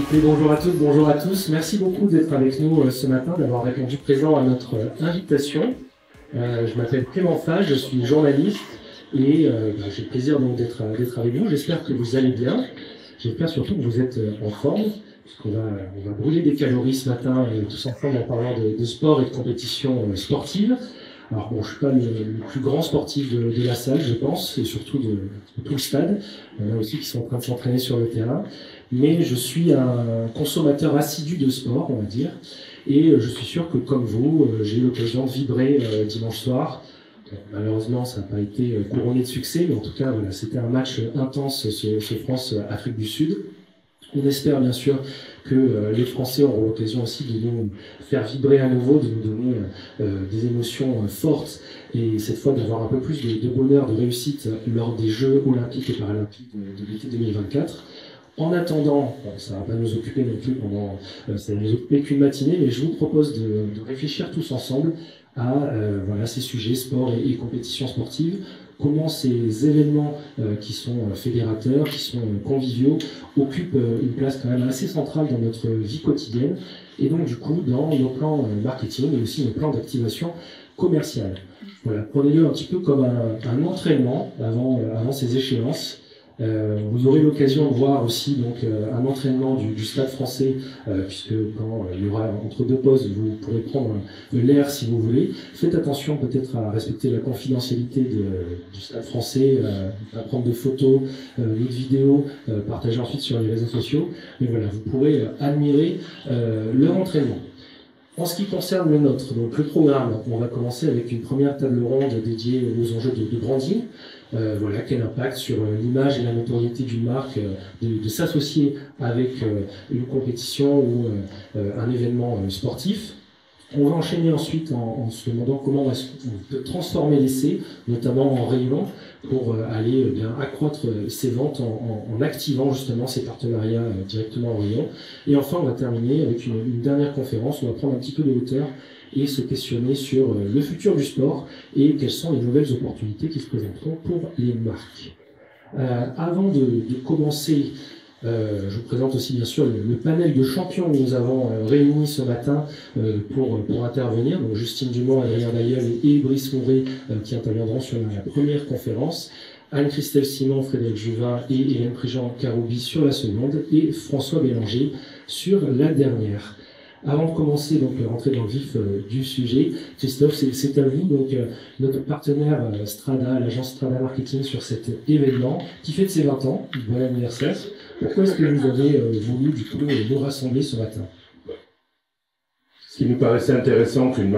Philippe, bonjour à toutes, bonjour à tous. Merci beaucoup d'être avec nous ce matin, d'avoir répondu présent à notre invitation. Je m'appelle Clément Fage, je suis journaliste et j'ai le plaisir donc d'être avec vous. J'espère que vous allez bien. J'espère surtout que vous êtes en forme, puisqu'on va brûler des calories ce matin tous ensemble en parlant de sport et de compétition sportive. Alors bon, je suis pas le plus grand sportif de la salle, je pense, et surtout de tout le stade. Il y en a aussi qui sont en train de s'entraîner sur le terrain. Mais je suis un consommateur assidu de sport, on va dire. Et je suis sûr que, comme vous, j'ai eu l'occasion de vibrer dimanche soir. Malheureusement, ça n'a pas été couronné de succès, mais en tout cas, voilà, c'était un match intense, ce France-Afrique du Sud. On espère bien sûr que les Français auront l'occasion aussi de nous faire vibrer à nouveau, de nous donner des émotions fortes et cette fois d'avoir un peu plus de bonheur, de réussite lors des Jeux Olympiques et Paralympiques de l'été 2024. En attendant, bon, ça ne va pas nous occuper non plus ça ne nous occuper qu'une matinée, mais je vous propose de réfléchir tous ensemble à voilà, ces sujets, sport et compétition sportive. Comment ces événements qui sont fédérateurs, qui sont conviviaux, occupent une place quand même assez centrale dans notre vie quotidienne et donc du coup dans nos plans marketing mais aussi nos plans d'activation commerciale. Voilà, prenez-le un petit peu comme un entraînement avant ces échéances. Vous aurez l'occasion de voir aussi donc un entraînement du Stade français, puisque quand il y aura entre deux pauses, vous pourrez prendre l'air si vous voulez. Faites attention peut-être à respecter la confidentialité du Stade français, à prendre de photos, de vidéos, partager ensuite sur les réseaux sociaux. Mais voilà, vous pourrez admirer leur entraînement. En ce qui concerne le nôtre, donc le programme, on va commencer avec une première table ronde dédiée aux enjeux de branding. Voilà, quel impact sur l'image et la notoriété d'une marque de s'associer avec une compétition ou un événement sportif. On va enchaîner ensuite en se demandant comment on peut transformer l'essai, notamment en rayon, pour aller bien accroître ses ventes en activant justement ces partenariats directement en rayon. Et enfin, on va terminer avec une dernière conférence. On va prendre un petit peu de hauteur et se questionner sur le futur du sport et quelles sont les nouvelles opportunités qui se présenteront pour les marques. Avant de commencer, je vous présente aussi bien sûr le panel de champions que nous avons réunis ce matin pour intervenir. Donc Justine Dumont, Adrien Bailleul et Brice Mouret qui interviendront sur la première conférence. Anne-Christelle Simon, Frédéric Juvin et Hélène Prigent-Caroubi sur la seconde et François Bélanger sur la dernière. Avant de commencer, donc, rentrer dans le vif du sujet, Christophe, c'est à vous, donc, notre partenaire Strada, l'agence Strada Marketing sur cet événement, qui fête ses 20 ans. Bon anniversaire. Pourquoi est-ce que vous avez voulu, du coup, nous rassembler ce matin? Ce qui nous paraissait intéressant qu'une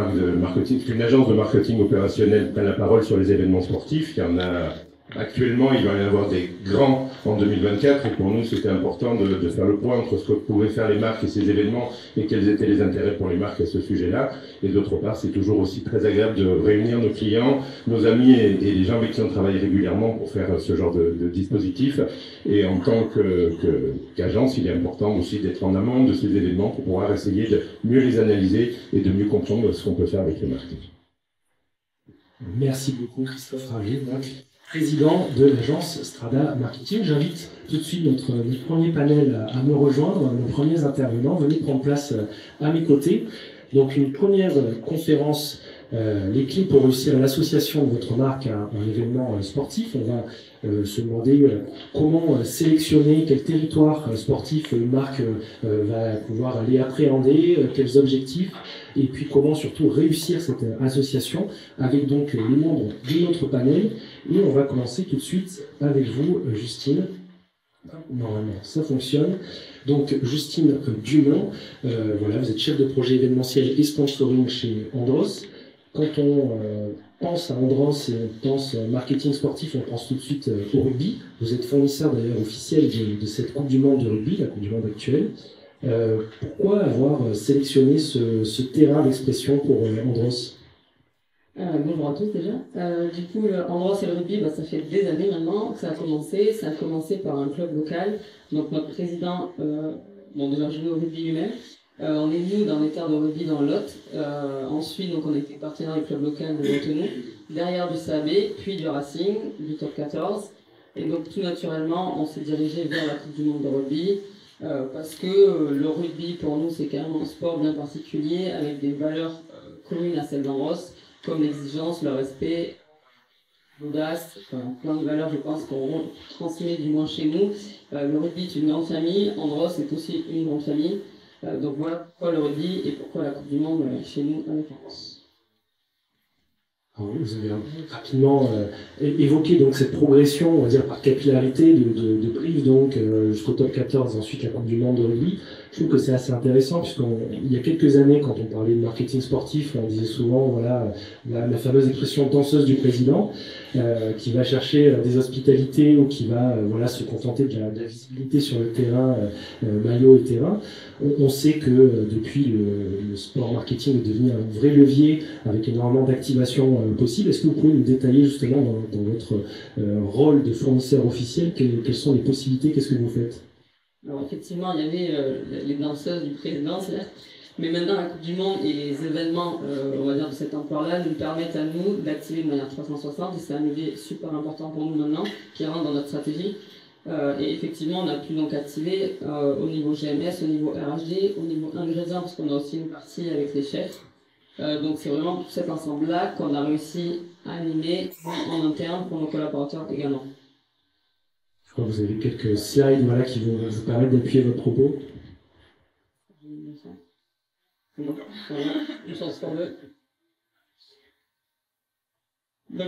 agence de marketing opérationnel prenne la parole sur les événements sportifs. Il y en a actuellement, il va y en avoir des grands en 2024 et pour nous c'était important de faire le point entre ce que pouvaient faire les marques et ces événements et quels étaient les intérêts pour les marques à ce sujet-là. Et d'autre part, c'est toujours aussi très agréable de réunir nos clients, nos amis et les gens avec qui on travaille régulièrement pour faire ce genre de dispositif. Et en tant qu'agence, il est important aussi d'être en amont de ces événements pour pouvoir essayer de mieux les analyser et de mieux comprendre ce qu'on peut faire avec les marques. Merci beaucoup Christophe Ravier, président de l'agence Strada Marketing. J'invite tout de suite notre premier panel à me rejoindre, nos premiers intervenants. Venez prendre place à mes côtés. Donc une première conférence, les clés pour réussir l'association de votre marque à un événement sportif. On va se demander comment sélectionner, quel territoire sportif une marque va pouvoir aller appréhender, quels objectifs, et puis comment surtout réussir cette association avec donc les membres de notre panel. Et on va commencer tout de suite avec vous, Justine. Normalement, ça fonctionne. Donc, Justine Dumont, voilà, vous êtes chef de projet événementiel et sponsoring chez Andros. Quand on pense à Andros et on pense marketing sportif, on pense tout de suite au rugby. Vous êtes fournisseur d'ailleurs officiel de cette Coupe du Monde de rugby, la Coupe du Monde actuelle. Pourquoi avoir sélectionné ce terrain d'expression pour Andros? Bonjour à tous déjà. Du coup, Andros et le rugby, ça fait des années maintenant que ça a commencé. Ça a commencé par un club local. Donc notre président, déjà je joue au rugby lui-même. On est nous dans les terres de rugby dans le Lot. Ensuite, donc on était partenaire du club local de Montenou, derrière du SAB, puis du Racing, du Top 14. Et donc tout naturellement, on s'est dirigé vers la Coupe du Monde de rugby. parce que le rugby, pour nous, c'est quand même un sport bien particulier, avec des valeurs communes à celles d'Andros, comme l'exigence, le respect, l'audace, enfin, plein de valeurs, je pense, qu'on transmet du moins chez nous. Le rugby est une grande famille, Andros est aussi une grande famille. Donc voilà pourquoi le rugby et pourquoi la Coupe du Monde chez nous avec Andros. Alors, vous avez rapidement évoqué donc cette progression, on va dire par capillarité de Brive donc jusqu'au top 14, ensuite la Coupe du Monde de rugby. Je trouve que c'est assez intéressant puisqu'il y a quelques années, quand on parlait de marketing sportif, on disait souvent voilà la fameuse expression danseuse du président qui va chercher des hospitalités ou qui va voilà se contenter de la visibilité sur le terrain, maillot et terrain. On sait que depuis le sport marketing est devenu un vrai levier avec énormément d'activation possible. Est-ce que vous pouvez nous détailler justement dans votre rôle de fournisseur officiel quelles sont les possibilités, qu'est-ce que vous faites? Alors effectivement, il y avait les danseuses du président, mais maintenant la Coupe du Monde et les événements, on va dire de cette ampleur-là, nous permettent à nous d'activer de manière 360 et c'est un levier super important pour nous maintenant qui rentre dans notre stratégie. Et effectivement, on a pu donc activer au niveau GMS, au niveau RHD, au niveau ingrédients, parce qu'on a aussi une partie avec les chefs. Donc c'est vraiment tout cet ensemble-là qu'on a réussi à animer en interne pour nos collaborateurs également. Je crois que vous avez quelques slides voilà, qui vont vous permettre d'appuyer votre propos. Donc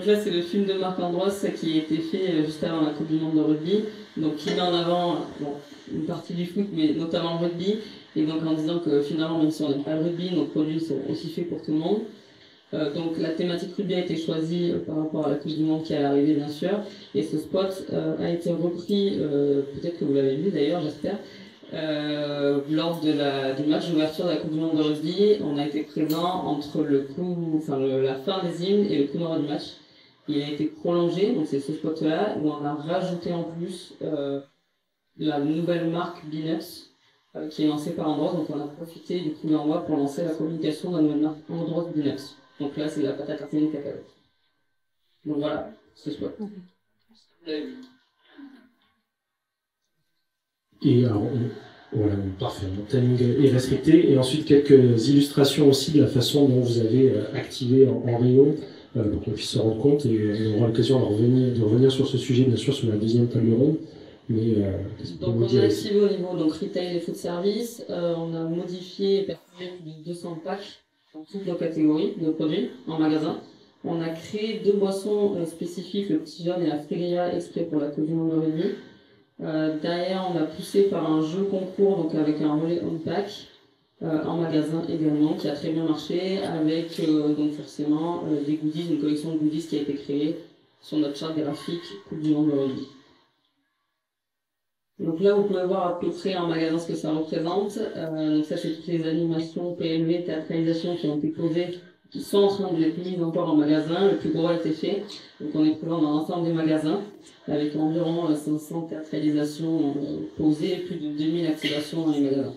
là, c'est le film de Marc Andros qui a été fait juste avant la Coupe du Monde de rugby, donc qui met en avant une partie du foot, mais notamment le rugby, et donc en disant que finalement, même si on n'aime pas le rugby, nos produits sont aussi faits pour tout le monde. Donc la thématique rugby a été choisie par rapport à la Coupe du Monde qui allait arriver bien sûr, et ce spot a été repris, peut-être que vous l'avez vu d'ailleurs, j'espère, lors du match d'ouverture de la Coupe du Monde de rugby. On a été présent entre la fin des hymnes et le coup d'envoi du match. Il a été prolongé, donc c'est ce spot-là, où on a rajouté en plus la nouvelle marque Binuts, qui est lancée par Andros. Donc on a profité du coup d'envoi pour lancer la communication de la nouvelle marque Andros Binuts. Donc là, c'est la pâte à tartiner cacao. Donc voilà, ce spot. Vous l'avez vu. Et alors, voilà, parfait, le timing est respecté. Et ensuite, quelques illustrations aussi de la façon dont vous avez activé en rayon pour qu'on puisse se rendre compte. Et on aura l'occasion de revenir sur ce sujet, bien sûr, sur la deuxième table ronde. Mais donc, on a activé au niveau donc, retail et food service. On a modifié et perfumé plus de 200 packs dans toutes nos catégories de produits en magasin. On a créé 2 boissons spécifiques, le petit jaune et la frégria, exprès pour la Coupe du Monde de rugby. Derrière, on a poussé par un jeu concours, donc avec un relais on pack en magasin également, qui a très bien marché, avec donc forcément des goodies, une collection de goodies qui a été créée sur notre charte graphique Coupe du Monde de rugby. Donc là, vous pouvez voir à peu près en magasin ce que ça représente. Donc ça, c'est toutes les animations, PLV, théâtralisation qui ont été posées, qui sont en train d'être mises encore en magasin. Le plus gros a été fait. Donc on est présent dans l'ensemble des magasins, avec environ 500 théâtralisations posées et plus de 2000 activations dans les magasins.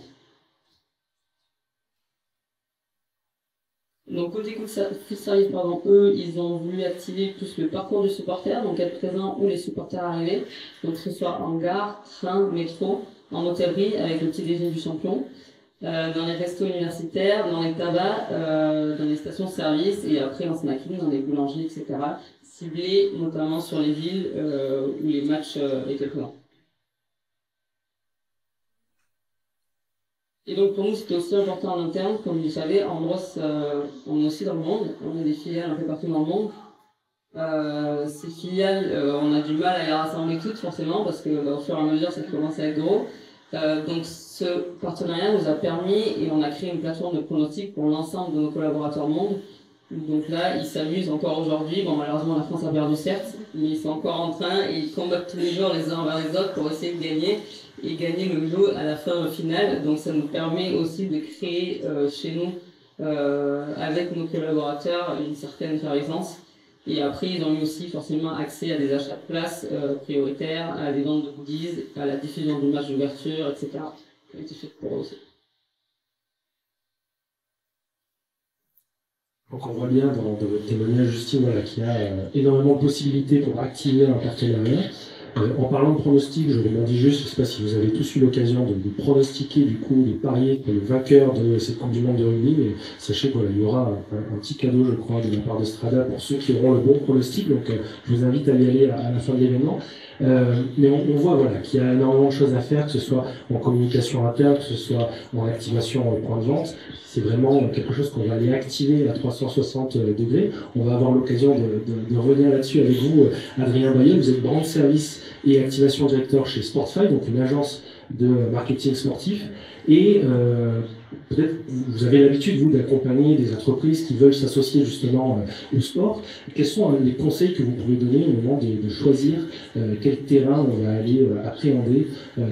Donc côté food service, eux, ils ont voulu activer plus le parcours du supporter, donc être présent où les supporters arrivaient, donc que ce soit en gare, train, métro, en hôtellerie avec le petit déjeuner du champion, dans les restos universitaires, dans les tabacs, dans les stations-service et après en snacking, dans les boulangeries, etc. Ciblés notamment sur les villes où les matchs étaient présents. Et donc pour nous c'était aussi important en interne, comme vous le savez, en Andros on est aussi dans le monde, on a des filiales un peu partout dans le monde. Ces filiales, on a du mal à les rassembler toutes forcément parce que au fur et à mesure ça commence à être gros. Donc ce partenariat nous a permis et on a créé une plateforme de pronostic pour l'ensemble de nos collaborateurs monde. Donc là, ils s'amusent encore aujourd'hui. Bon, malheureusement, la France a perdu certes, mais ils sont encore en train et ils combattent tous les jours les uns envers les autres pour essayer de gagner et gagner le lot à la fin finale. Donc ça nous permet aussi de créer chez nous, avec nos collaborateurs, une certaine effervescence. Et après, ils ont eu aussi forcément accès à des achats de places prioritaires, à des ventes de goodies, à la diffusion du match d'ouverture, etc. Ça a été fait pour eux aussi. Donc on voit bien dans votre témoignage, Justine, voilà, qu'il y a énormément de possibilités pour activer un partenariat. En parlant de pronostic, je rebondis juste, je ne sais pas si vous avez tous eu l'occasion de pronostiquer, du coup, de parier pour le vainqueur de cette Coupe du Monde de rugby, mais sachez qu'il y aura un petit cadeau, je crois, de la part de Strada pour ceux qui auront le bon pronostic, donc je vous invite à y aller à la fin de l'événement. Mais on voit voilà, qu'il y a énormément de choses à faire, que ce soit en communication interne, que ce soit en activation point de vente. C'est vraiment quelque chose qu'on va aller activer à 360 degrés. On va avoir l'occasion de revenir là-dessus avec vous, Adrien Bayeux. Vous êtes brand service et activation directeur chez Sportify, donc une agence de marketing sportif. Et peut-être vous avez l'habitude, vous, d'accompagner des entreprises qui veulent s'associer justement au sport. Quels sont les conseils que vous pouvez donner au moment de choisir quel terrain on va aller appréhender,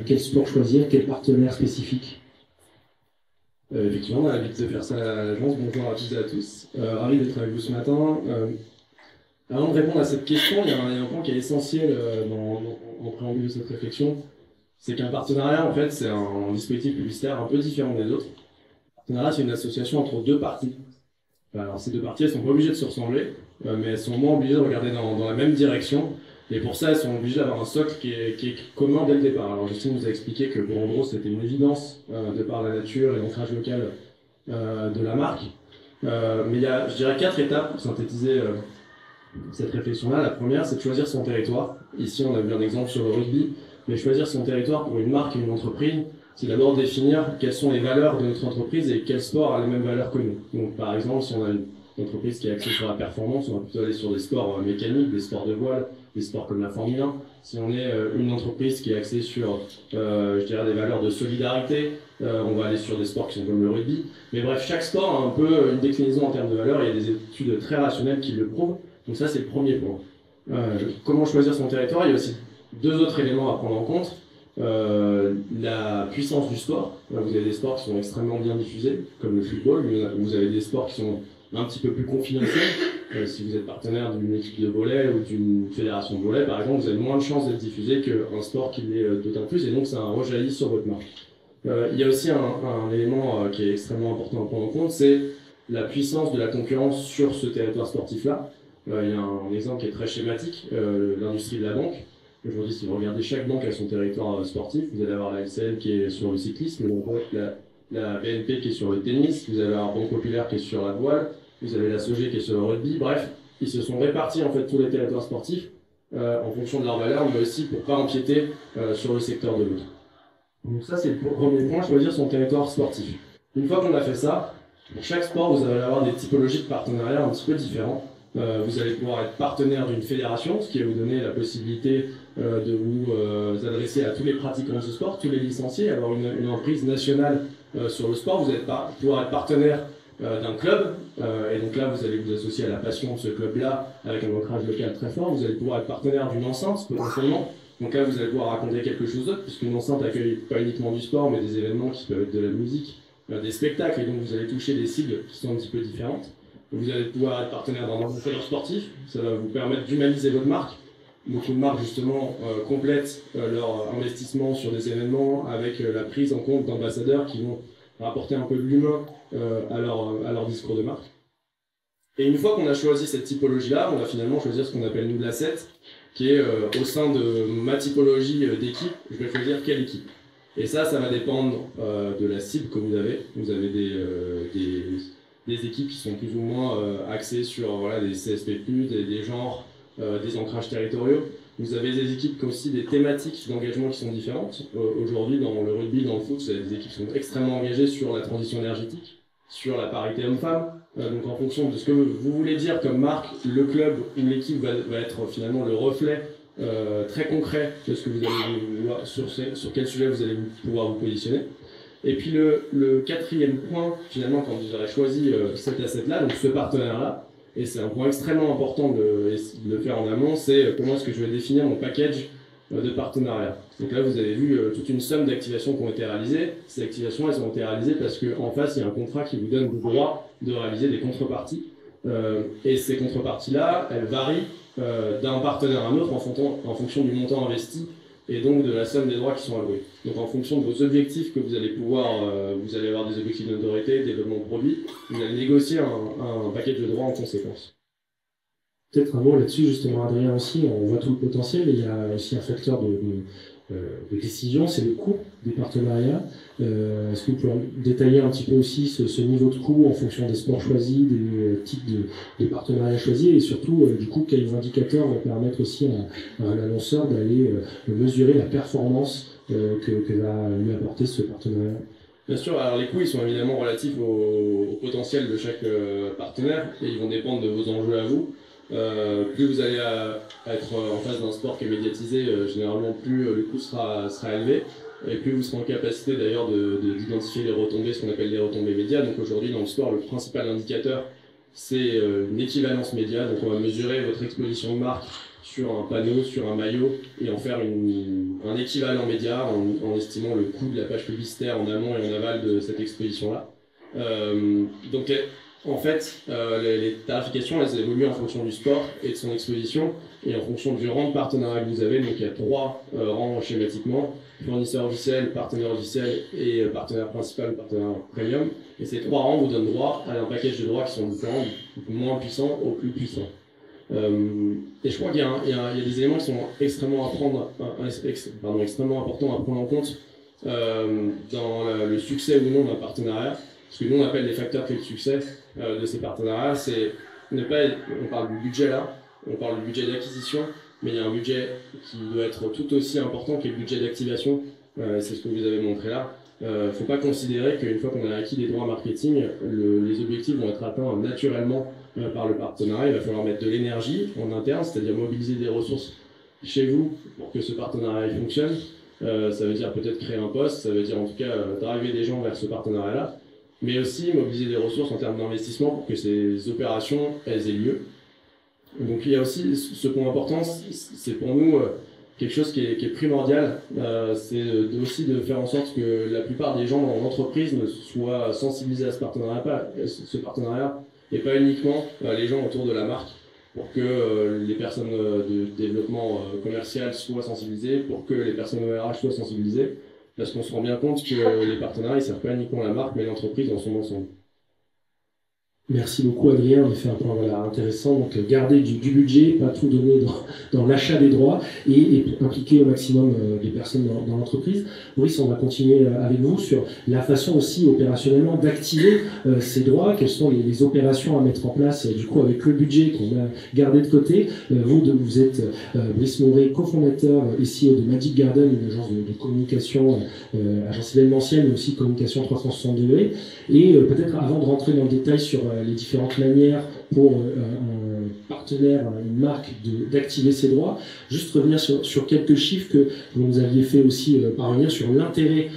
quel sport choisir, quel partenaire spécifique? Effectivement, on a l'habitude de faire ça à l'agence. Bonjour à toutes et à tous. Ravi d'être avec vous ce matin. Avant de répondre à cette question, il y a un point qui est essentiel en préambule de cette réflexion. C'est qu'un partenariat, en fait, c'est un dispositif publicitaire un peu différent des autres. Un partenariat, c'est une association entre deux parties. Alors, ces deux parties, elles sont pas obligées de se ressembler, mais elles sont au moins obligées de regarder dans la même direction. Et pour ça, elles sont obligées d'avoir un socle qui est commun dès le départ. Alors, Justine nous a expliqué que, en gros, c'était une évidence de par la nature et l'ancrage local de la marque. Mais il y a, je dirais, 4 étapes pour synthétiser cette réflexion-là. La première, c'est de choisir son territoire. Ici, on a vu un exemple sur le rugby, mais choisir son territoire pour une marque et une entreprise, c'est d'abord définir quelles sont les valeurs de notre entreprise et quel sport a les mêmes valeurs que nous. Donc, par exemple, si on a une entreprise qui est axée sur la performance, on va plutôt aller sur des sports mécaniques, des sports de voile, des sports comme la Formule 1. Si on est une entreprise qui est axée sur, je dirais, des valeurs de solidarité, on va aller sur des sports qui sont comme le rugby. Mais bref, chaque sport a un peu une déclinaison en termes de valeurs. Il y a des études très rationnelles qui le prouvent. Donc ça, c'est le premier point. Comment choisir son territoire? Il y a aussi 2 autres éléments à prendre en compte. La puissance du sport. Vous avez des sports qui sont extrêmement bien diffusés, comme le football. Vous avez des sports qui sont un petit peu plus confidentiels. Si vous êtes partenaire d'une équipe de volley ou d'une fédération de volley, par exemple, vous avez moins de chances d'être diffusé qu'un sport qui l'est d'autant plus, et donc ça a un rejaillit sur votre marque. Il y a aussi un élément qui est extrêmement important à prendre en compte, c'est la puissance de la concurrence sur ce territoire sportif-là. Il y a un exemple qui est très schématique, l'industrie de la banque. Aujourd'hui, si vous regardez chaque banque à son territoire sportif, vous allez avoir la LCL qui est sur le cyclisme, la BNP qui est sur le tennis, vous allez avoir Banque Populaire qui est sur la voile, vous avez la SOG qui est sur le rugby. Bref, ils se sont répartis en fait tous les territoires sportifs en fonction de leurs valeurs, mais aussi pour pas empiéter sur le secteur de l'autre. Donc ça, c'est le premier point, choisir son territoire sportif. Une fois qu'on a fait ça, pour chaque sport, vous allez avoir des typologies de partenariats un petit peu différents. Vous allez pouvoir être partenaire d'une fédération, ce qui va vous donner la possibilité de vous adresser à tous les pratiquants de ce sport, tous les licenciés, avoir une emprise nationale sur le sport. Vous allez pouvoir être partenaire d'un club, et donc là vous allez vous associer à la passion de ce club-là avec un ancrage local très fort. Vous allez pouvoir être partenaire d'une enceinte potentiellement, donc là vous allez pouvoir raconter quelque chose d'autre, puisqu'une enceinte accueille pas uniquement du sport, mais des événements qui peuvent être de la musique, des spectacles, et donc vous allez toucher des cibles qui sont un petit peu différentes. Vous allez pouvoir être partenaire d'un ambassadeur sportif, ça va vous permettre d'humaniser votre marque. Beaucoup de marques justement complètent leur investissement sur des événements avec la prise en compte d'ambassadeurs qui vont rapporter un peu de l'humain à leur discours de marque. Et une fois qu'on a choisi cette typologie-là, on va finalement choisir ce qu'on appelle nous l'asset, qui est au sein de ma typologie d'équipe, je vais choisir quelle équipe. Et ça va dépendre de la cible que vous avez. Vous avez des équipes qui sont plus ou moins axées sur des CSP+, des genres, des ancrages territoriaux. Vous avez des équipes qui ont aussi des thématiques d'engagement qui sont différentes. Aujourd'hui, dans le rugby, dans le foot, vous avez des équipes qui sont extrêmement engagées sur la transition énergétique, sur la parité homme-femme. Donc en fonction de ce que vous voulez dire comme marque, le club ou l'équipe va être finalement le reflet très concret de ce que vous allez voir, sur quel sujet vous allez pouvoir vous positionner. Et puis le quatrième point, finalement, quand vous aurez choisi cet asset-là, donc ce partenaire-là, et c'est un point extrêmement important de le faire en amont, c'est comment est-ce que je vais définir mon package de partenariat. Donc là, vous avez vu toute une somme d'activations qui ont été réalisées. Ces activations, elles ont été réalisées parce qu'en face, il y a un contrat qui vous donne le droit de réaliser des contreparties. Et ces contreparties-là, elles varient d'un partenaire à un autre en fonction du montant investi et donc de la somme des droits qui sont alloués. Donc en fonction de vos objectifs que vous allez pouvoir, vous allez avoir des objectifs de notoriété, développement de produits, vous allez négocier un package de droits en conséquence. Peut-être un mot là-dessus, justement, Adrien aussi, on voit tout le potentiel, mais il y a aussi un facteur de décision, c'est le coût des partenariats. Est-ce que vous pouvez détailler un petit peu aussi ce niveau de coût en fonction des sports choisis, des types de partenariats choisis, et surtout, du coup, quels indicateurs vont permettre aussi à un annonceur d'aller mesurer la performance que va lui apporter ce partenariat? Bien sûr, alors les coûts ils sont évidemment relatifs au potentiel de chaque partenaire et ils vont dépendre de vos enjeux à vous. Plus vous allez être en face d'un sport qui est médiatisé, généralement plus le coût sera élevé et plus vous serez en capacité d'ailleurs d'identifier les retombées, ce qu'on appelle les retombées médias. Donc aujourd'hui dans le sport, le principal indicateur c'est une équivalence média. Donc on va mesurer votre exposition de marque sur un panneau, sur un maillot et en faire un équivalent média en estimant le coût de la page publicitaire en amont et en aval de cette exposition-là. Donc en fait, les tarifications, elles évoluent en fonction du sport et de son exposition et en fonction du rang de partenariat que vous avez. Donc il y a 3 rangs schématiquement, fournisseur officiel, partenaire officiel et partenaire principal, partenaire premium. Et ces 3 rangs vous donnent droit à un package de droits qui sont différents, du moins puissants au plus puissant. Et je crois qu'il y a des éléments qui sont extrêmement importants à prendre en compte dans le succès ou non d'un partenariat. Ce que nous on appelle les facteurs clés de succès de ces partenariats, c'est on parle du budget là, on parle du budget d'acquisition, mais il y a un budget qui doit être tout aussi important qui est le budget d'activation, c'est ce que vous avez montré là. Faut pas considérer qu'une fois qu'on a acquis des droits marketing, les objectifs vont être atteints naturellement par le partenariat. Il va falloir mettre de l'énergie en interne, c'est-à-dire mobiliser des ressources chez vous pour que ce partenariat fonctionne. Ça veut dire peut-être créer un poste, ça veut dire en tout cas driver des gens vers ce partenariat-là, mais aussi mobiliser des ressources en termes d'investissement pour que ces opérations elles aient lieu. Donc il y a aussi ce point important, c'est pour nous quelque chose qui est primordial, c'est aussi de faire en sorte que la plupart des gens dans l'entreprise soient sensibilisés à ce partenariat et pas uniquement les gens autour de la marque, pour que les personnes de développement commercial soient sensibilisées, pour que les personnes RH soient sensibilisées, parce qu'on se rend bien compte que les partenariats ne servent pas uniquement la marque, mais l'entreprise dans son ensemble. Merci beaucoup Adrien, on a fait un point intéressant, donc garder du budget, pas tout donner dans l'achat des droits et impliquer au maximum des personnes dans l'entreprise. Maurice, on va continuer avec vous sur la façon aussi opérationnellement d'activer ces droits, quelles sont les opérations à mettre en place du coup avec le budget qu'on a gardé de côté. Vous êtes Brice Mauret, cofondateur et CEO de Magic Garden, une agence de communication, agence événementielle mais aussi communication 360 degrés. Et peut-être avant de rentrer dans le détail sur les différentes manières pour un partenaire, une marque d'activer ses droits, juste revenir sur quelques chiffres que vous nous aviez fait aussi parvenir sur l'intérêt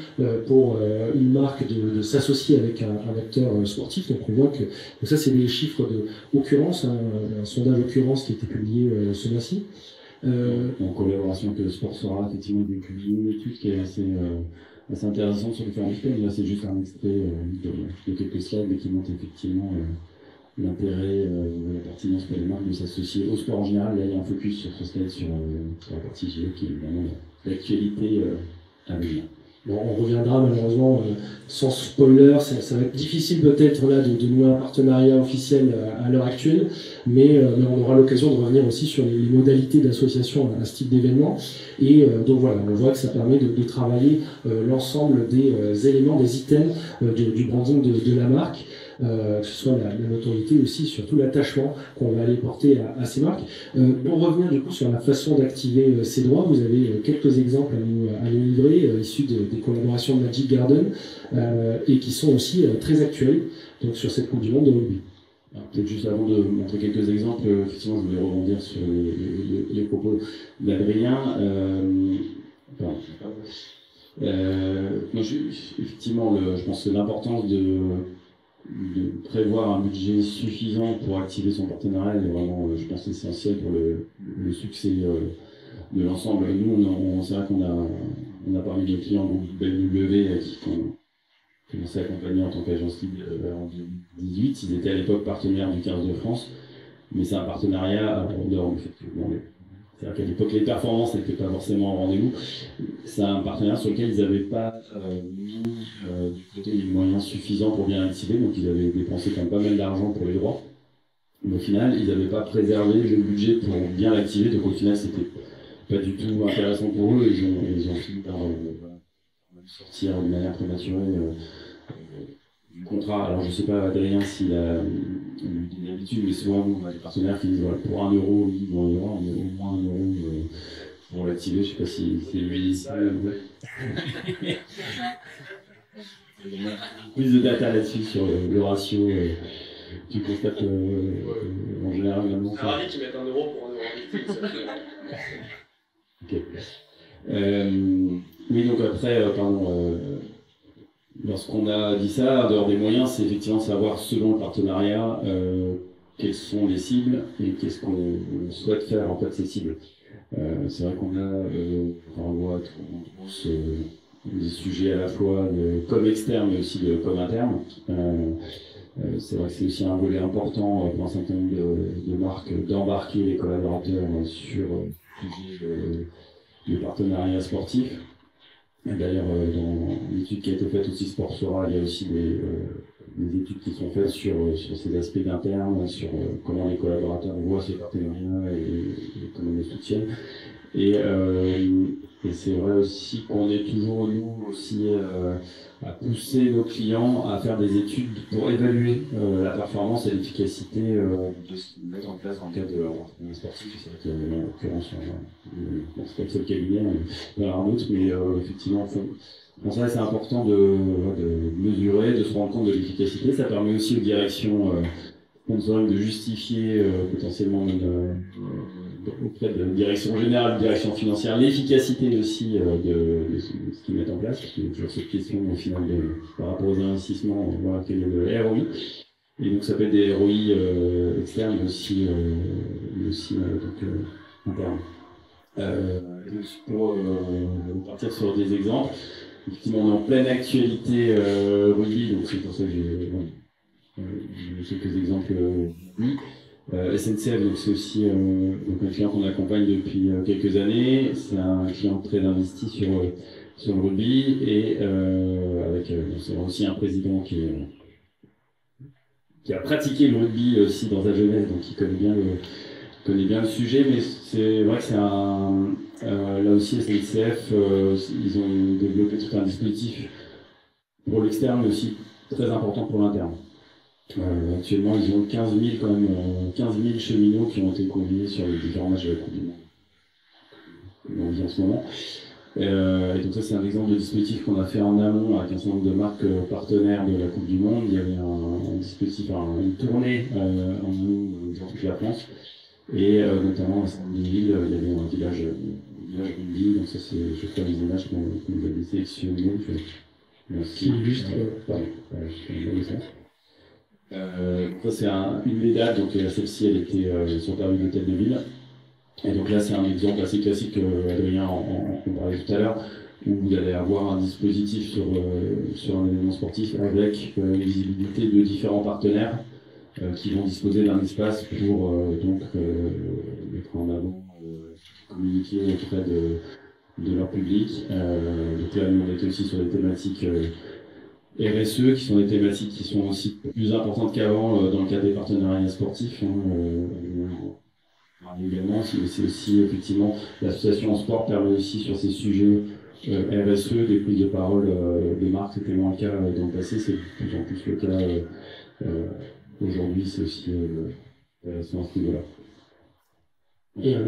pour une marque de s'associer avec un acteur sportif. Donc on voit que donc ça c'est des chiffres d'occurrence, un sondage d'occurrence qui a été publié ce mois-ci. En collaboration avec le Sportsora, effectivement, des publié une étude qui est assez intéressante sur différents aspects. Là, c'est juste un extrait de quelques slides, mais qui montre effectivement l'intérêt, la pertinence pour les marques de s'associer au sport en général. Là, il y a un focus sur ce slide sur la partie JO, qui est évidemment l'actualité à venir. Bon, on reviendra malheureusement sans spoiler, ça va être difficile peut-être là de nouer un partenariat officiel à l'heure actuelle, mais on aura l'occasion de revenir aussi sur les modalités d'association à ce type d'événement. Et donc voilà, on voit que ça permet de travailler l'ensemble des éléments, des items du branding de la marque. Que ce soit la notoriété aussi, surtout l'attachement qu'on va aller porter à ces marques. Pour revenir du coup sur la façon d'activer ces droits, vous avez quelques exemples à nous livrer issus des collaborations de Magic Garden et qui sont aussi très actuels donc sur cette Coupe du Monde de rugby. Peut-être juste avant de montrer quelques exemples, effectivement je voulais rebondir sur les propos d'Adrien. Effectivement, je pense que l'importance de prévoir un budget suffisant pour activer son partenariat est vraiment, je pense, essentiel pour le succès de l'ensemble. Nous, c'est vrai qu'on a parmi nos clients groupe BMW qui ont commencé à accompagner en tant qu'agence libre en 2018. Ils étaient à l'époque partenaires du 15 de France, mais c'est un partenariat à grandeur, effectivement. C'est-à-dire qu'à l'époque, les performances n'étaient pas forcément au rendez-vous. C'est un partenariat sur lequel ils n'avaient pas mis du côté des moyens suffisants pour bien activer, donc ils avaient dépensé quand même pas mal d'argent pour les droits. Mais au final, ils n'avaient pas préservé le budget pour bien l'activer, donc au final, c'était pas du tout intéressant pour eux. Ils ont fini par sortir de manière prématurée du contrat. Alors je sais pas, Adrien, s'il a eu des habitudes, mais souvent, nous, on a des partenaires qui disent voilà, pour 1 euro, oui, bon, on aura au moins 1 euro pour l'activer. Je sais pas si c'est lui ça. Plus de data là-dessus sur le ratio. Tu constates en général maintenant. C'est ravi qu'ils mettent 1 euro pour 1 euro. Ok. Oui, donc après, lorsqu'on a dit ça, en dehors des moyens, c'est effectivement savoir, selon le partenariat, quelles sont les cibles et qu'est-ce qu'on souhaite faire en fait ces cibles. C'est vrai qu'on a, on voit tous des sujets à la fois de com externe mais aussi de com interne. C'est vrai que c'est aussi un volet important pour un certain nombre de marques d'embarquer les collaborateurs sur le partenariat sportif. D'ailleurs, dans l'étude qui a été faite aussi Sport Sera, il y a aussi des études qui sont faites sur ces aspects d'interne, sur comment les collaborateurs voient ces partenariats et comment ils les soutiennent. Et c'est vrai aussi qu'on est toujours, nous aussi, à pousser nos clients à faire des études pour évaluer la performance et l'efficacité de ce qu'ils mettent en place dans le cadre de l'entraînement sportif. C'est vrai qu'il y a en l'occurrence, c'est pas le seul cabinet, il y en a un autre, mais effectivement, pour ça, c'est important de mesurer, de se rendre compte de l'efficacité. Ça permet aussi aux directions sponsoring de justifier potentiellement auprès de la direction générale, de la direction financière, l'efficacité aussi de ce qu'ils mettent en place, parce qu'il y a toujours cette question au final par rapport aux investissements, voilà, quel est le ROI. Et donc ça peut être des ROI externes, mais aussi internes. Pour partir sur des exemples, effectivement on est en pleine actualité rugby, donc c'est pour ça que j'ai quelques exemples. SNCF, donc c'est aussi donc un client qu'on accompagne depuis quelques années. C'est un client très investi sur le rugby et avec c'est aussi un président qui a pratiqué le rugby aussi dans sa jeunesse, donc il connaît bien le sujet. Mais c'est vrai que c'est là aussi SNCF, ils ont développé tout un dispositif pour l'externe, mais aussi très important pour l'interne. Actuellement, ils ont 15 000 cheminots qui ont été conviés sur les différents matchs de la Coupe du Monde en ce moment. Et donc ça, c'est un exemple de dispositif qu'on a fait en amont avec un certain nombre de marques partenaires de la Coupe du Monde. Il y avait un dispositif, une tournée en amont dans toute la France. Et notamment à Saint-Denis, il y avait un village rugby. Donc ça, je fais les images qu'on nous avait sélectionnées. Qui illustre. Ça c'est une médaille, donc celle-ci elle était sur Paris d'hôtel de ville. Et donc là c'est un exemple assez classique que Adrien en parlait tout à l'heure, où vous allez avoir un dispositif sur un événement sportif avec une visibilité de différents partenaires qui vont disposer d'un espace pour donc mettre en avant, communiquer auprès de leur public. Donc là nous on était aussi sur des thématiques RSE, qui sont des thématiques qui sont aussi plus importantes qu'avant dans le cadre des partenariats sportifs. Également, c'est aussi effectivement l'association en sport permet aussi sur ces sujets RSE des prises de parole des marques. C'était moins le cas dans le passé, c'est de plus en plus le cas aujourd'hui. C'est aussi intéressant à ce niveau-là. Et un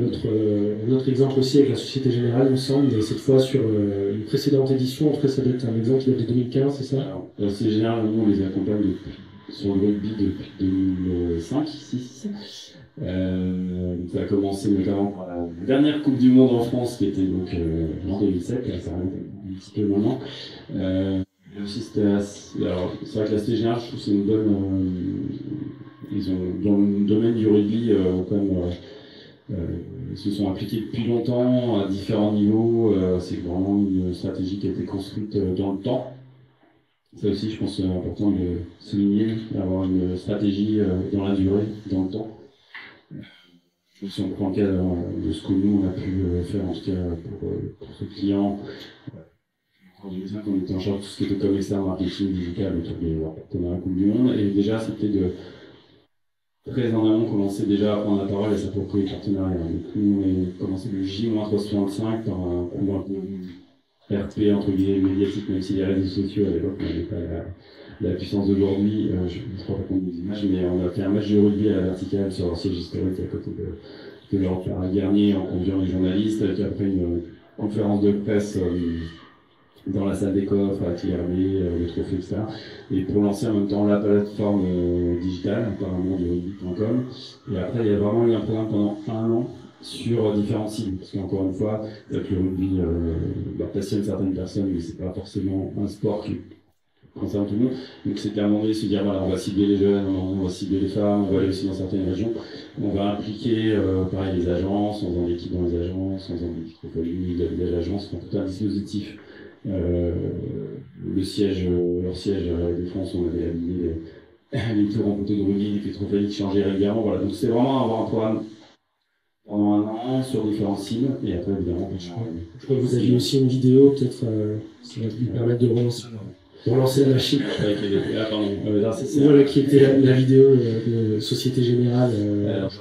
autre exemple aussi avec la Société Générale, il me semble, mais cette fois sur une précédente édition, en tout cas ça doit être un exemple qui date de 2015, c'est ça? Alors, la Société Générale, nous on les accompagne sur le rugby depuis 2005-2006. Ça a commencé notamment par la dernière Coupe du Monde en France, qui était donc en 2007, là, ça remonte un petit peu maintenant. Alors, c'est vrai que la Société Générale, je trouve que c'est une bonne... ils ont, dans le domaine du rugby, quand même... ils se sont impliqués depuis longtemps à différents niveaux. C'est vraiment une stratégie qui a été construite dans le temps. Ça aussi, je pense, c'est important de souligner, d'avoir une stratégie dans la durée, dans le temps. Si on prend le cas de ce que nous on a pu faire, en tout cas pour ce client, en 2005, on était en charge de tout ce qui était comme externe, marketing digital autour de leur partenariat Coupe du Monde. Et déjà, c'était très en amont commencé déjà à prendre la parole et s'approprier le partenariat. Donc nous, on a commencé le J-365 par un coup un peu RP, entre guillemets, médiatique, même si les réseaux sociaux à l'époque n'avaient pas la puissance d'aujourd'hui. Je ne crois pas qu'on ait des images, mais on a fait un match de rugby à la verticale sur leur siège historique à côté de l'Opéra Garnier en conduisant les journalistes, avec après une conférence de presse dans la salle des coffres, à TRB, le trophée, etc. Et pour lancer en même temps la plateforme digitale, apparemment du rugby.com. Et après, il y a vraiment eu un programme pendant 1 an sur différentes cibles. Parce qu'encore une fois, le rugby passionne certaines personnes, mais c'est pas forcément un sport qui concerne tout le monde. Donc c'était à un moment donné de se dire, voilà, on va cibler les jeunes, on va cibler les femmes, on va aller aussi dans certaines régions. On va impliquer, pareil, les agences, en faisant des équipes dans les agences, en faisant des microphones, des agences, enfin, tout un dispositif. Leur siège à la Défense, on avait aligné les tours en poteau de rugby, les trophées qui changeaient régulièrement. Voilà. Donc c'est vraiment avoir un programme pendant 1 an sur différentes cibles, et après évidemment. Je crois que vous aviez aussi une vidéo, peut-être, qui va vous permettre de relancer la machine. Voilà, qui était la vidéo de Société Générale.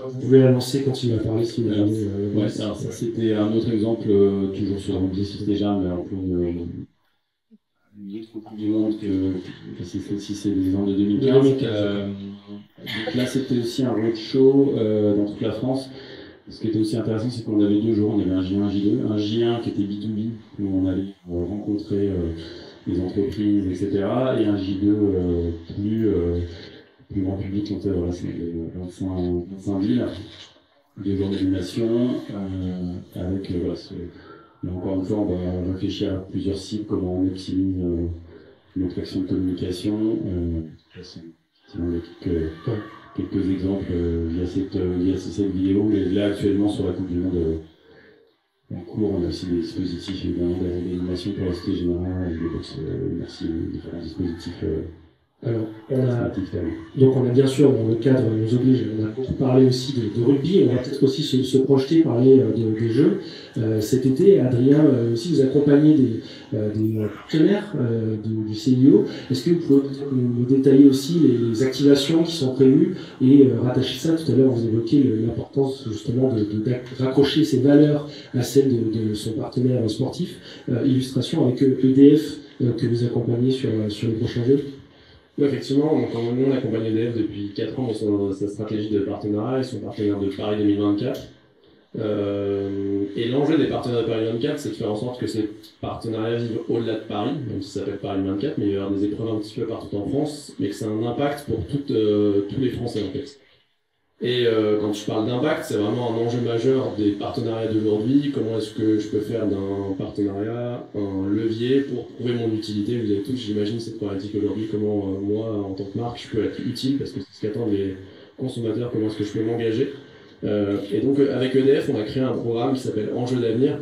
Vous pouvez la lancer, continuer à parler si vous avez. Ouais, ça c'était un autre exemple, toujours sur le rugby, si c'était déjà, mais un peu une autre Coupe du Monde que si c'est l'exemple de 2015. Donc là, c'était aussi un roadshow dans toute la France. Ce qui était aussi intéressant, c'est qu'on avait 2 jours, on avait un J1, un J2. Un J1 qui était B2B, où on allait rencontrer les entreprises, etc. Et un J2 plus grand public, donc voilà, c'est 25 villes, 2 jours d'animation, avec voilà, là encore une fois, on va réfléchir à plusieurs cibles, comment on optimise notre action de communication. Sinon, il y a quelques exemples via cette vidéo, mais là actuellement sur la Coupe du Monde en cours, on a aussi des dispositifs évidemment d'animation pour la Société Générale, merci différents dispositifs. Alors, on a bien sûr, dans le cadre nous oblige, on a beaucoup parlé aussi de rugby, on va peut-être aussi se projeter, parler des jeux. Cet été, Adrien, aussi vous accompagnez des partenaires du CIO. Est-ce que vous pouvez peut-être nous détailler aussi les activations qui sont prévues et rattacher ça? Tout à l'heure, vous évoquiez l'importance justement de raccrocher ses valeurs à celles de son partenaire sportif. Illustration avec EDF que vous accompagnez sur les prochains jeux. Oui, effectivement, donc, nous on accompagne EDF depuis 4 ans dans sa stratégie de partenariat, ils sont partenaires de Paris 2024. Et l'enjeu des partenaires de Paris 2024, c'est de faire en sorte que ces partenariats vivent au-delà de Paris, même si ça s'appelle Paris 2024, mais il va y avoir des épreuves un petit peu partout en France, mais que c'est un impact pour tous les Français en fait. Et quand je parle d'impact, c'est vraiment un enjeu majeur des partenariats d'aujourd'hui. Comment est-ce que je peux faire d'un partenariat un levier pour prouver mon utilité? Vous avez tous, j'imagine, cette problématique aujourd'hui. Comment moi, en tant que marque, je peux être utile, parce que c'est ce qu'attendent les consommateurs. Comment est-ce que je peux m'engager? Et donc avec EDF, on a créé un programme qui s'appelle Enjeux d'avenir,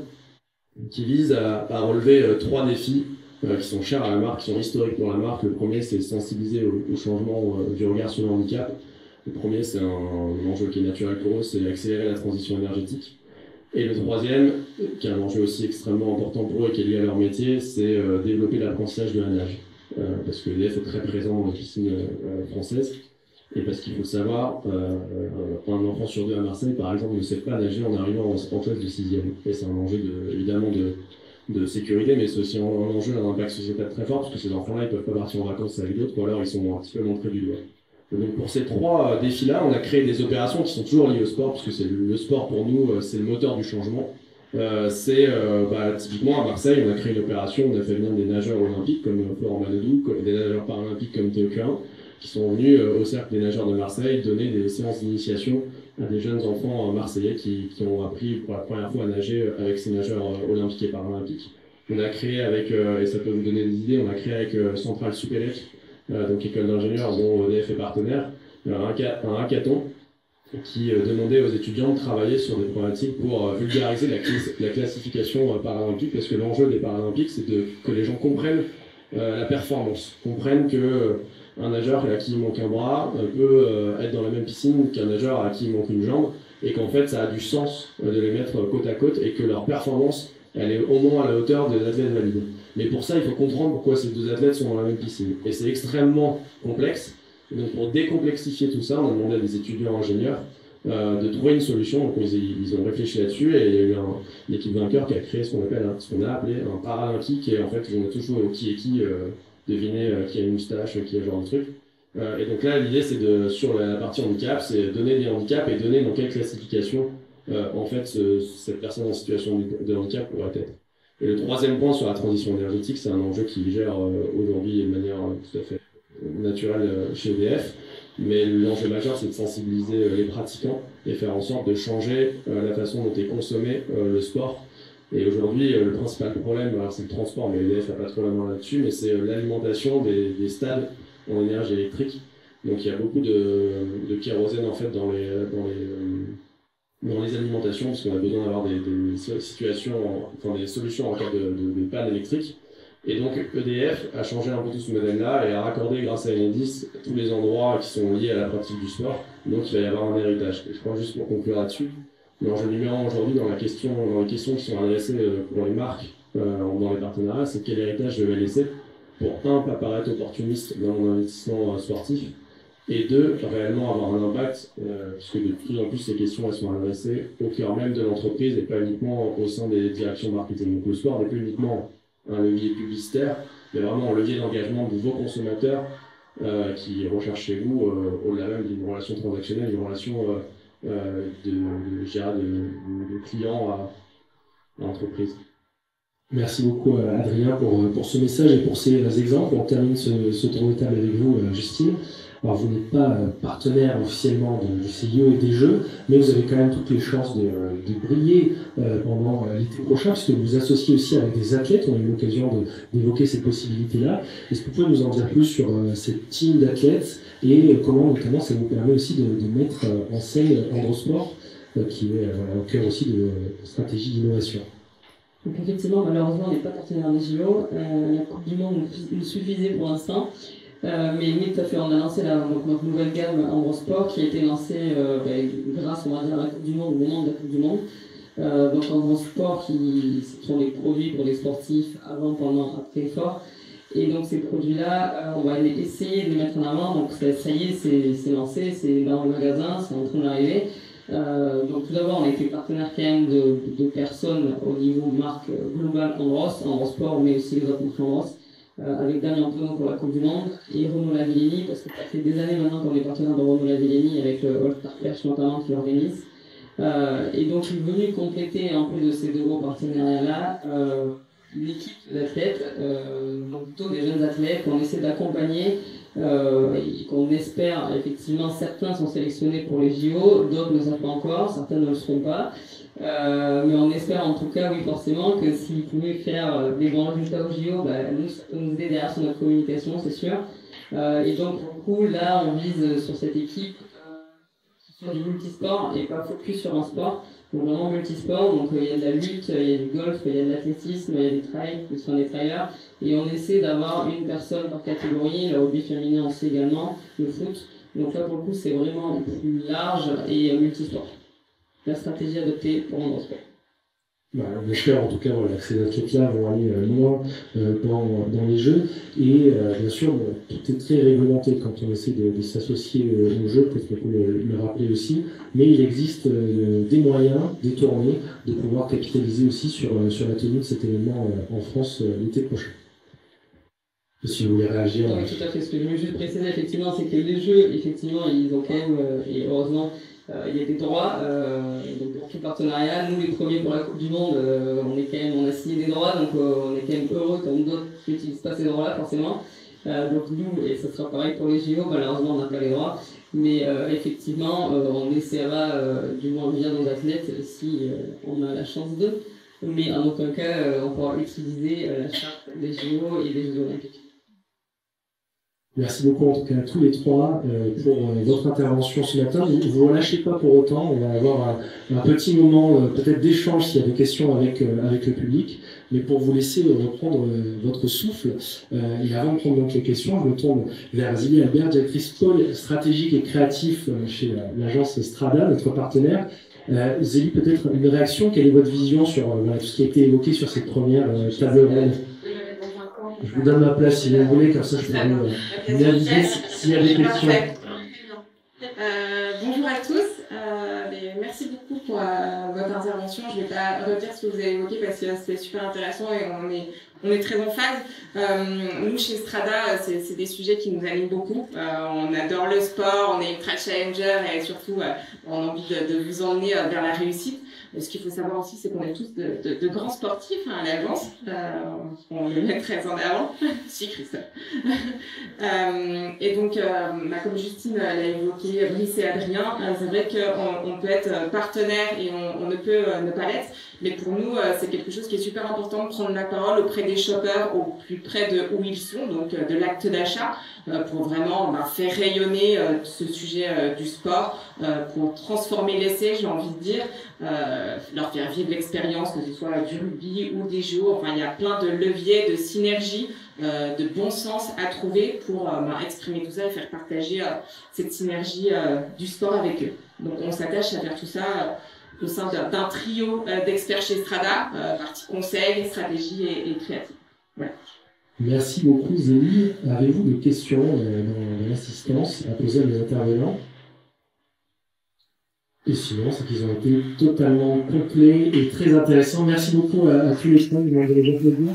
qui vise à relever 3 défis qui sont chers à la marque, qui sont historiques pour la marque. Le premier, c'est sensibiliser au changement du regard sur le handicap. Le premier, c'est un enjeu qui est naturel pour eux, c'est accélérer la transition énergétique. Et le troisième, qui est un enjeu aussi extrêmement important pour eux et qui est lié à leur métier, c'est développer l'apprentissage de la nage. Parce que l'EDF est très présent dans les piscines françaises. Et parce qu'il faut le savoir, un enfant sur 2 à Marseille, par exemple, ne sait pas nager en arrivant en classe de 6e. Et c'est un enjeu évidemment de sécurité, mais c'est aussi un enjeu d'un impact sociétal très fort, parce que ces enfants-là, ils peuvent pas partir en vacances avec d'autres, ou alors ils sont un petit peu montrés du doigt. Donc pour ces 3 défis-là, on a créé des opérations qui sont toujours liées au sport, parce que c'est le sport pour nous, c'est le moteur du changement. Typiquement à Marseille, on a créé une opération, on a fait venir des nageurs olympiques comme Florent Manodou, des nageurs paralympiques comme Théo Curin, qui sont venus au cercle des nageurs de Marseille donner des séances d'initiation à des jeunes enfants marseillais qui ont appris pour la première fois à nager avec ces nageurs olympiques et paralympiques. On a créé avec, et ça peut vous donner des idées, on a créé avec Centrale Supélec, donc école d'ingénieurs dont EDF est partenaire, un hackathon qui demandait aux étudiants de travailler sur des problématiques pour vulgariser la classification paralympique, parce que l'enjeu des paralympiques, c'est que les gens comprennent la performance, comprennent que un nageur à qui il manque un bras peut être dans la même piscine qu'un nageur à qui il manque une jambe, et qu'en fait ça a du sens de les mettre côte à côte et que leur performance elle est au moins à la hauteur des athlètes valides. Mais pour ça il faut comprendre pourquoi ces 2 athlètes sont dans la même piscine. Et c'est extrêmement complexe Et donc pour décomplexifier tout ça, on a demandé à des étudiants ingénieurs de trouver une solution. Donc ils ont réfléchi là-dessus et il y a eu une équipe vainqueur qui a créé ce qu'on a appelé un paralympique, et en fait on a toujours qui est qui, deviner qui a une moustache, qui a ce genre de truc. Et donc là l'idée c'est sur la partie handicap, c'est donner des handicaps et donner dans quelle classification en fait cette personne en situation de handicap pourrait être. Et le troisième point sur la transition énergétique, c'est un enjeu qui gère aujourd'hui de manière tout à fait naturelle chez EDF. Mais l'enjeu majeur, c'est de sensibiliser les pratiquants et faire en sorte de changer la façon dont est consommé le sport. Et aujourd'hui, le principal problème, alors c'est le transport, mais EDF n'a pas trop la main là-dessus, mais c'est l'alimentation des stades en énergie électrique. Donc il y a beaucoup de kérosène en fait dans les alimentations, parce qu'on a besoin d'avoir des solutions en cas de panne électrique. Et donc EDF a changé un peu tout ce modèle-là et a raccordé grâce à Enedis tous les endroits qui sont liés à la pratique du sport. Donc il va y avoir un héritage. Et je crois juste pour conclure là-dessus, l'enjeu numéro 1 aujourd'hui dans les questions qui sont adressées pour les marques dans les partenariats, c'est quel héritage je vais laisser pour un, pas paraître opportuniste dans mon investissement sportif, et deux, réellement avoir un impact, puisque de plus en plus ces questions elles sont adressées au cœur même de l'entreprise et pas uniquement au sein des directions marketing. Donc le sport n'est plus uniquement un levier publicitaire, mais vraiment un levier d'engagement de vos consommateurs qui recherchent chez vous, au-delà même d'une relation transactionnelle, une relation de client à l'entreprise. Merci beaucoup Adrien pour ce message et pour ces exemples. On termine ce tour de table avec vous, Justine. Alors vous n'êtes pas partenaire officiellement du CIO et des Jeux, mais vous avez quand même toutes les chances de briller pendant l'été prochain, puisque vous vous associez aussi avec des athlètes. On a eu l'occasion d'évoquer ces possibilités-là. Est-ce que vous pouvez nous en dire plus sur cette team d'athlètes et comment notamment ça vous permet aussi de mettre en scène Androsport, qui est au cœur aussi de stratégie d'innovation? Donc effectivement, malheureusement, on n'est pas partenaire des JO. La Coupe du Monde nous suffisait pour l'instant. Mais oui, tout à fait, on a lancé notre nouvelle gamme Androsport qui a été lancée grâce, on va dire, à la Coupe du Monde, au moment de la Coupe du Monde. Donc Androsport, ce sont des produits pour les sportifs avant, pendant, après effort. Et donc ces produits-là, on va essayer de les mettre en avant. Donc ça y est, c'est lancé, c'est dans le magasin, c'est en train d'arriver. Donc tout d'abord, on a été partenaire quand même de personnes au niveau marque globale Androsport, mais aussi les autres marques Andros, avec Damien Penaud pour la Coupe du Monde et Renaud Lavillenie, parce que ça fait des années maintenant qu'on est partenaire de Renaud Lavillenie avec le All-Star Perche notamment qui l'organise. Et donc il est venu compléter en plus de ces deux gros partenariats-là l'équipe d'athlètes, donc plutôt des jeunes athlètes qu'on essaie d'accompagner. Et qu'on espère, effectivement, certains sont sélectionnés pour les JO, d'autres ne savent pas encore, certains ne le seront pas. Mais on espère en tout cas, oui, forcément, que s'ils pouvaient faire des bons résultats aux JO, nous, ça peut nous aider derrière sur notre communication, c'est sûr. Et donc, pour le coup, là, on vise sur cette équipe sur du multisport et pas focus sur un sport. Donc vraiment multisport, donc il y a de la lutte, il y a du golf, il y a de l'athlétisme, il y a des trails, qui sont des trailers, et on essaie d'avoir une personne par catégorie, le rugby féminin aussi également, le foot. Donc là pour le coup c'est vraiment plus large et multisport. La stratégie adoptée pour Androsport. On espère en tout cas que ces athlètes-là vont aller loin dans les Jeux. Et bien sûr, tout est très réglementé quand on essaie de s'associer aux Jeux, peut-être qu'on peut le rappeler aussi. Mais il existe des moyens détournés de pouvoir capitaliser aussi sur la tenue de cet événement en France l'été prochain. Si vous voulez réagir. Oui, tout à fait. Ce que je veux juste préciser, effectivement, c'est que les Jeux, effectivement, ils ont quand même, et heureusement, il y a des droits, donc pour tout partenariat. Nous, les premiers pour la Coupe du Monde, on a signé des droits, donc on est quand même heureux, comme d'autres qui n'utilisent pas ces droits-là, forcément. Donc nous, et ça sera pareil pour les JO, malheureusement, on n'a pas les droits. Mais effectivement, on essaiera, du moins via nos athlètes, si on a la chance d'eux. Mais en aucun cas, on pourra utiliser la charte des JO et des Jeux Olympiques. Merci beaucoup en tout cas à tous les trois pour votre intervention ce matin. Vous ne vous relâchez pas pour autant, on va avoir un petit moment peut-être d'échange s'il y a des questions avec le public, mais pour vous laisser reprendre votre souffle. Et avant de prendre donc les questions, je me tourne vers Zélie Albert, directrice pôle stratégique et créatif chez l'agence Strada, notre partenaire. Zélie, peut-être une réaction, quelle est votre vision sur tout ce qui a été évoqué sur cette première table ronde? Dans un camp Je vous donne ma place si vous voulez, comme ça je pourrais naviguer s'il y a des questions. Parfait. Bonjour à tous. Merci beaucoup pour votre intervention. Je ne vais pas redire ce que vous avez évoqué parce que c'était super intéressant et on est très en phase. Nous, chez Strada, c'est des sujets qui nous animent beaucoup. On adore le sport, on est ultra challenger et surtout, on a envie de vous emmener vers la réussite. Ce qu'il faut savoir aussi, c'est qu'on est tous de grands sportifs à l'agence. On le met très en avant. Si, Christophe. Et donc, comme Justine l'a évoqué, Brice et Adrien, c'est vrai qu'on peut être partenaire et on ne peut ne pas l'être. Mais pour nous, c'est quelque chose qui est super important de prendre la parole auprès des shoppers au plus près de où ils sont, donc de l'acte d'achat, pour vraiment faire rayonner ce sujet du sport, pour transformer l'essai, j'ai envie de dire, leur faire vivre l'expérience, que ce soit du rugby ou des JO. Enfin, il y a plein de leviers, de synergie, de bon sens à trouver pour exprimer tout ça et faire partager cette synergie du sport avec eux. Donc on s'attache à faire tout ça au sein d'un trio d'experts chez Strada, partie conseil, stratégie et créative. Voilà. Merci beaucoup Zélie. Avez-vous des questions dans l'assistance à poser à nos intervenants? Et sinon, c'est qu'ils ont été totalement complets et très intéressants. Merci beaucoup à tous les trois. Je vous demande de les applaudir.